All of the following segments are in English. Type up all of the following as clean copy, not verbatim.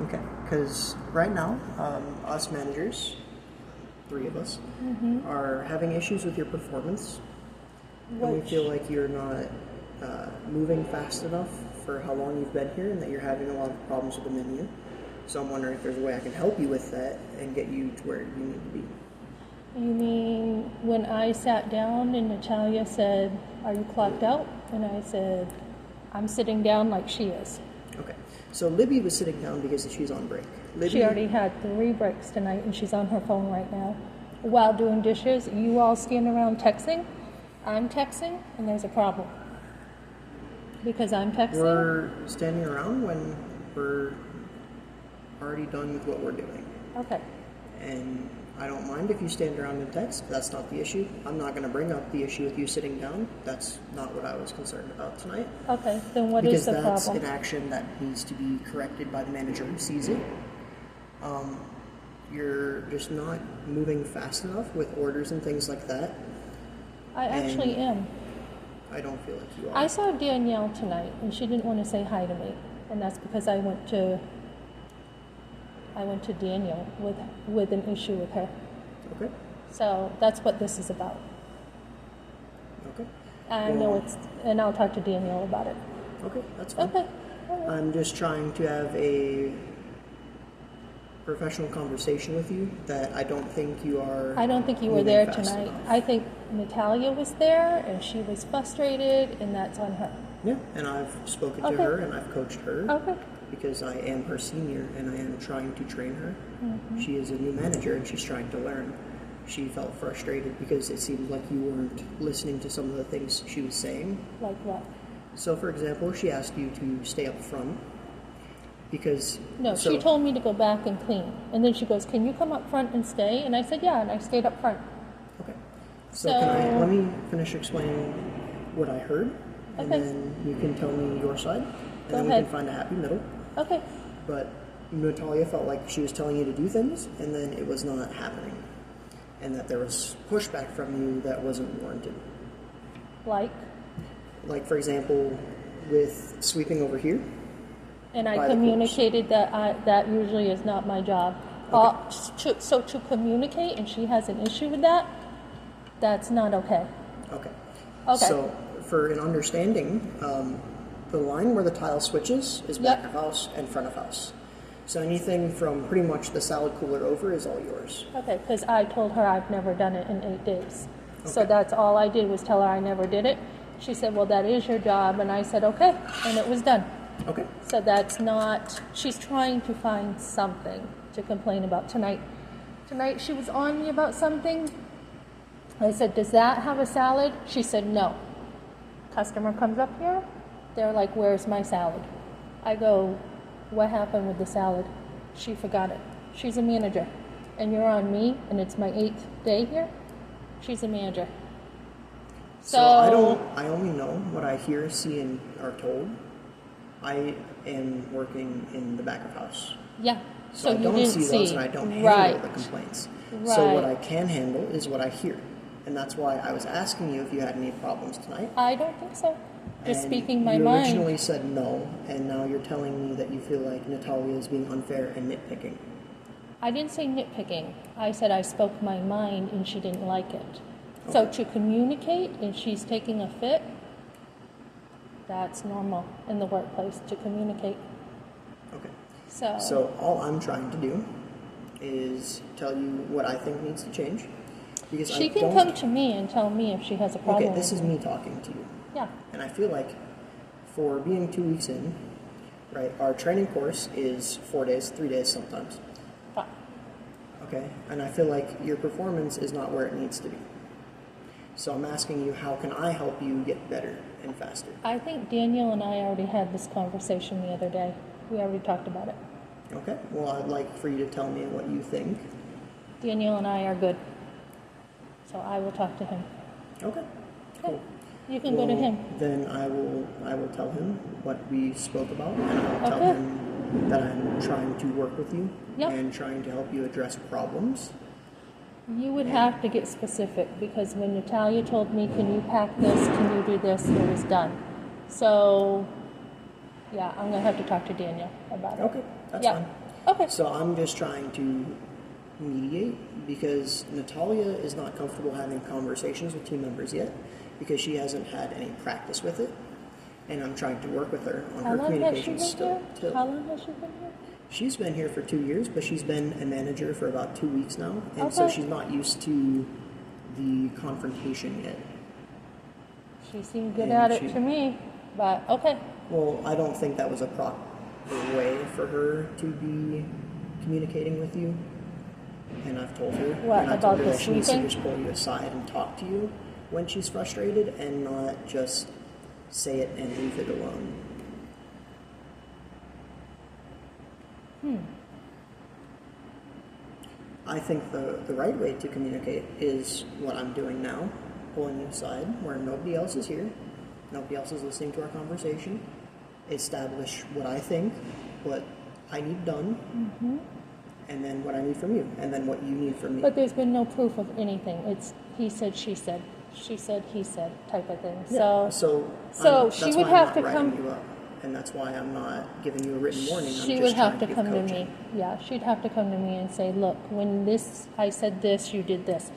Okay, because right now, us managers, three of us, are having issues with your performance. And we Which, feel like you're not moving fast enough for how long you've been here and that you're having a lot of problems with the menu. So I'm wondering if there's a way I can help you with that and get you to where you need to be. you mean when I sat down and Natalia said, "Are you clocked out?" And I said, "I'm sitting down like she is." Okay, so Libby was sitting down because she's on break. Libby, She already had 3 breaks tonight and she's on her phone right now while doing dishes. You all stand around texting. I'm texting and there's a problem. Because I'm texting. we're standing around when we're already done with what we're doing. Okay. And I don't mind if you stand around and text. That's not the issue. I'm not going to bring up the issue with you sitting down. That's not what I was concerned about tonight. Okay, then what is the problem? Because that's an action that needs to be corrected by the manager who sees it. You're just not moving fast enough with orders and things like that. I actually am. I don't feel like you are. I saw Danielle tonight and she didn't want to say hi to me. And that's because I went to Danielle with an issue with her. Okay. So that's what this is about. Okay. I know and I'll talk to Danielle about it. Okay, that's fine. Okay. All right. I'm just trying to have a professional conversation with you that I don't think you are. I don't think you were moving there fast tonight. enough. I think Natalia was there and she was frustrated and that's on her. Yeah, and I've spoken to Okay. her and I've coached her. Okay. Because I am her senior and I am trying to train her. Mm-hmm. She is a new manager and she's trying to learn. She felt frustrated because it seemed like you weren't listening to some of the things she was saying. Like what? So, for example, she asked you to stay up front because... No, she told me to go back and clean. And then she goes, "Can you come up front and stay?" And I said, "Yeah," and I stayed up front. Okay. So let me finish explaining what I heard, and Okay. then you can tell me your side, and Go then we ahead. can find a happy middle. Okay. But Natalia felt like she was telling you to do things, and then it was not happening, and that there was pushback from you that wasn't warranted. Like, for example, with sweeping over here. And I by the communicated that that usually is not my job. So to communicate, and she has an issue with that, that's not okay. Okay. Okay. So, for an understanding, the line where the tile switches is back Yep. of house and front of house. So anything from pretty much the salad cooler over is all yours. Okay, because I told her I've never done it in 8 days. So Okay. that's all I did was tell her I never did it. She said, "Well, that is your job." And I said, "Okay." And it was done. Okay. So that's not, she's trying to find something to complain about tonight. Tonight she was on me about something. I said, "Does that have a salad?" She said, "No." Customer comes up here. They're like, "Where's my salad?" I go, "What happened with the salad?" She forgot it. She's a manager. And you're on me, and it's my 8th day here. She's a manager. So I only know what I hear, see, and are told. I am working in the back of house. Yeah. So I you don't didn't see those and I don't handle Right. the complaints. Right. So what I can handle is what I hear. And that's why I was asking you if you had any problems tonight. I don't think so. Just And speaking my you mind. originally said no, and now you're telling me that you feel like Natalia is being unfair and nitpicking. I didn't say nitpicking. I said I spoke my mind and she didn't like it. So Okay. to communicate and she's taking a fit, that's normal in the workplace to communicate. Okay. So, So all I'm trying to do is tell you what I think needs to change. Because she I can don't... come to me and tell me if she has a problem. Okay, this is me talking to you. Yeah. And I feel like for being 2 weeks in, right, our training course is 4 days, 3 days sometimes. Fine. Okay? And I feel like your performance is not where it needs to be. So I'm asking you, how can I help you get better and faster? I think Daniel and I already had this conversation the other day. We already talked about it. Okay? Well, I'd like for you to tell me what you think. Daniel and I are good. So I will talk to him. Okay. Cool. You can go to him. Then I will tell him what we spoke about, and I'll tell Okay. him that I'm trying to work with you Yep. and trying to help you address problems. You would have to get specific because when Natalia told me, "Can you pack this? Can you do this?" it was done. So, yeah, I'm going to have to talk to Daniel about it. Okay, that's Yeah. fine. Okay. So I'm just trying to mediate because Natalia is not comfortable having conversations with team members yet because she hasn't had any practice with it. And I'm trying to work with her on How her long has she communication been still. here? How long has she been here? She's been here for 2 years, but she's been a manager for about 2 weeks now. And so Okay. she's not used to the confrontation yet. She seemed good And at it she- to me, but okay. Well, I don't think that was a proper way for her to be communicating with you. And I've told her. What, and I about told her the that she needs to sleeping? just pull you aside and talk to you when she's frustrated and not just say it and leave it alone. I think the right way to communicate is what I'm doing now, pulling you aside where nobody else is here, nobody else is listening to our conversation, establish what I think, what I need done, and then what I need from you, and then what you need from me. But there's been no proof of anything. It's he said, she said, he said type of thing. Yeah, So that's she why would I'm have not to writing come. you up, and that's why I'm not giving you a written warning. I'm She just would have trying to give come to coaching. me. Yeah, she'd have to come to me and say, "Look, when this, I said this, you did this."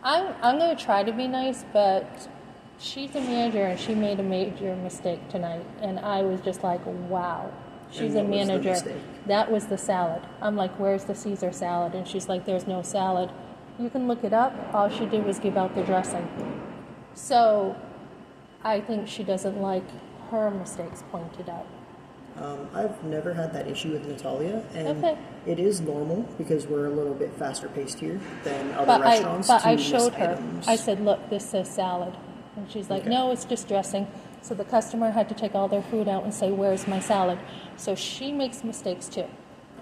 I'm going to try to be nice, but she's a manager and she made a major mistake tonight, and I was just like, "Wow." She's And a what was the manager. mistake? That was the salad. I'm like, "Where's the Caesar salad?" And she's like, "There's no salad." You can look it up. All she did was give out the dressing. So, I think she doesn't like her mistakes pointed out. I've never had that issue with Natalia, and Okay. it is normal because we're a little bit faster paced here than other But restaurants. I to showed miss her. items. I said, "Look, this says salad," and she's like, Okay. "No, it's just dressing." So the customer had to take all their food out and say, "Where's my salad?" So she makes mistakes too.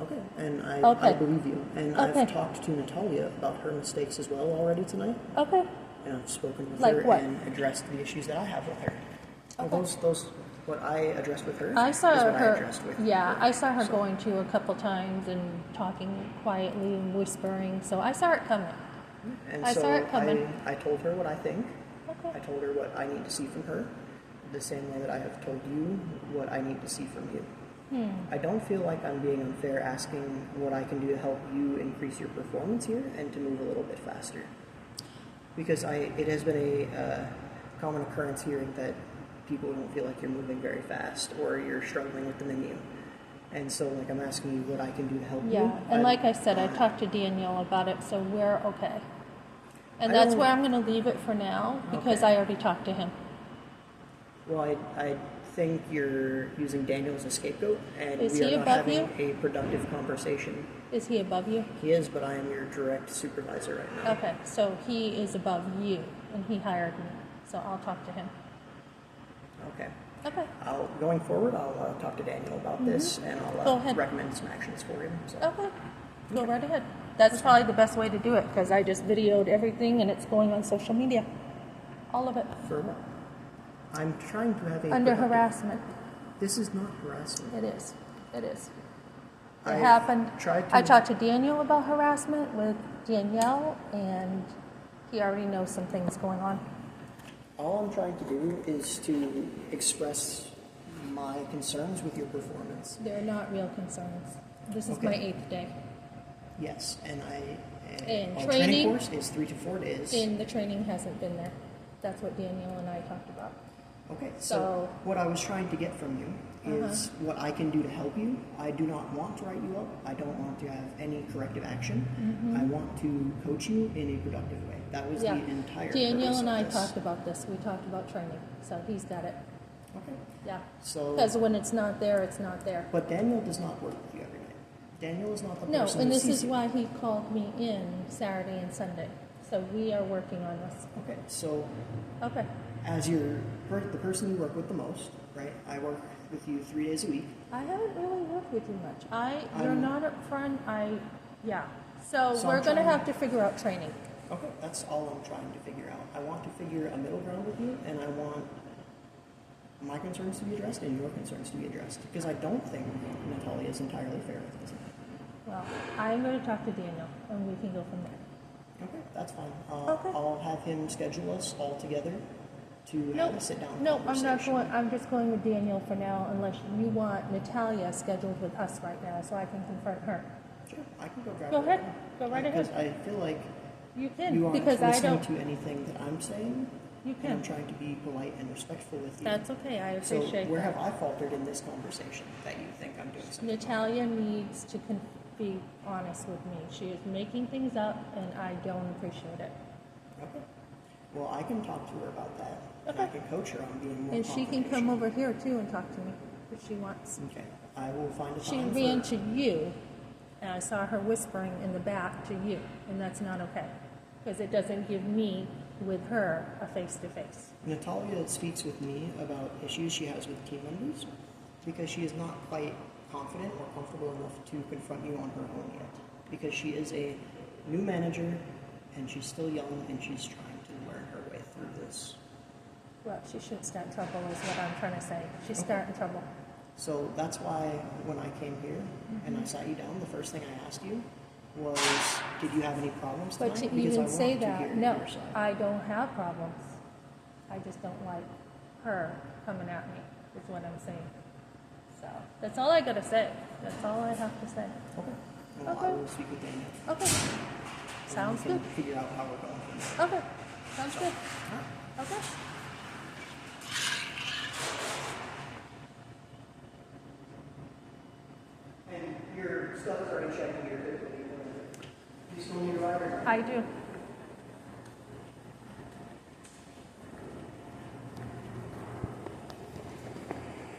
Okay, and I Okay. believe you. And Okay. I've talked to Natalia about her mistakes as well already tonight, Okay. and I've spoken with Like her what? and addressed the issues that I have with her. Well, Okay. those what I addressed with her I saw is what I her. addressed with Yeah, her. I saw her So- going to a couple times and talking quietly and whispering. So I saw it coming. And I so saw it coming. I told her what I think. Okay. I told her what I need to see from her, the same way that I have told you what I need to see from you. I don't feel like I'm being unfair asking what I can do to help you increase your performance here and to move a little bit faster. Because it has been a common occurrence here that people don't feel like you're moving very fast or you're struggling with the menu. And so, like, I'm asking you what I can do to help you. Yeah, and like I said, I talked to Danielle about it, so we're okay. And I that's don't- where I'm going to leave it for now because Okay. I already talked to him. Well, I think you're using Daniel as a scapegoat, and Is we he are not above having a productive conversation. Is he above you? He is, but I am your direct supervisor right now. Okay, so he is above you, and he hired me, so I'll talk to him. Okay. Okay. Going forward, I'll talk to Daniel about this, and Go I'll ahead. recommend some actions for him. So. Okay. Go right ahead. That's probably the best way to do it because I just videoed everything and it's going on social media. All of it. For I'm trying to have a Under productive- harassment. This is not harassment. It is. It is. It I happened. tried to- I talked to Daniel about harassment with Danielle, and he already knows some things going on. All I'm trying to do is to express my concerns with your performance. They're not real concerns. This is Okay. my 8th day. Yes, and And our training- course is 3 to 4 days. And the training hasn't been there. That's what Danielle and I talked about. Okay, So- so what I was trying to get from you is what I can do to help you. I do not want to write you up. I don't want to have any corrective action. I want to coach you in a productive way. That was Yeah. the entire Danielle purpose and of I this. talked about this. We talked about training. So he's got it. Okay. Yeah. So, Because when it's not there, it's not there. but Daniel does not work with you every night. Daniel is not the No, person and who this sees is you. why he called me in Saturday and Sunday. So we are working on this. Okay, so Okay. as the person you work with the most, right? I work with you 3 days a week. I haven't really worked with you much. You're I'm- not up front. Yeah. So, So we're I'm going to trying- have to figure out training. Okay, that's all I'm trying to figure out. I want to figure a middle ground with you, and I want my concerns to be addressed and your concerns to be addressed. Because I don't think Natalia is entirely fair with this. Well, I'm going to talk to Daniel, and we can go from there. Okay, that's fine. Okay. I'll have him schedule us all together to have a sit-down No, I'm not conversation. going, I'm just going with Daniel for now, unless you want Natalia scheduled with us right now, so I can confront her. Sure, I can go grab Go her ahead. now. Go right Because ahead. I feel like You can, you aren't because I listening don't, to anything that I'm saying. you And I'm can. trying to be polite and respectful with you. That's okay, I So appreciate where have that. I faltered in this conversation that you think I'm doing something wrong? Natalia needs to be honest with me. She is making things up, and I don't appreciate it. Okay. Well, I can talk to her about that. And I Okay. can coach her on being more And she can come confrontational. over here too and talk to me if she wants. Okay. I will find a She time ran for... to you, and I saw her whispering in the back to you, and that's not okay. Because it doesn't give me, with her, a face-to-face. Natalia speaks with me about issues she has with team members because she is not quite confident or comfortable enough to confront you on her own yet. Because she is a new manager and she's still young and she's trying to learn her way through this. Well, she shouldn't start trouble is what I'm trying to say. She's starting trouble. So that's why when I came here and I sat you down, the first thing I asked you was, did you have any problems tonight? But to Because I even say want to that, hear no, your side. I don't have problems. I just don't like her coming at me, is what I'm saying. So, that's all I gotta say. That's all I have to say. Okay. Well, Okay. I will speak with Daniel. Okay. Sounds and we good. can figure out how we're going from there. Okay. Sounds good. Okay. And your stuff is already checking here quickly. You still need a rider? I do.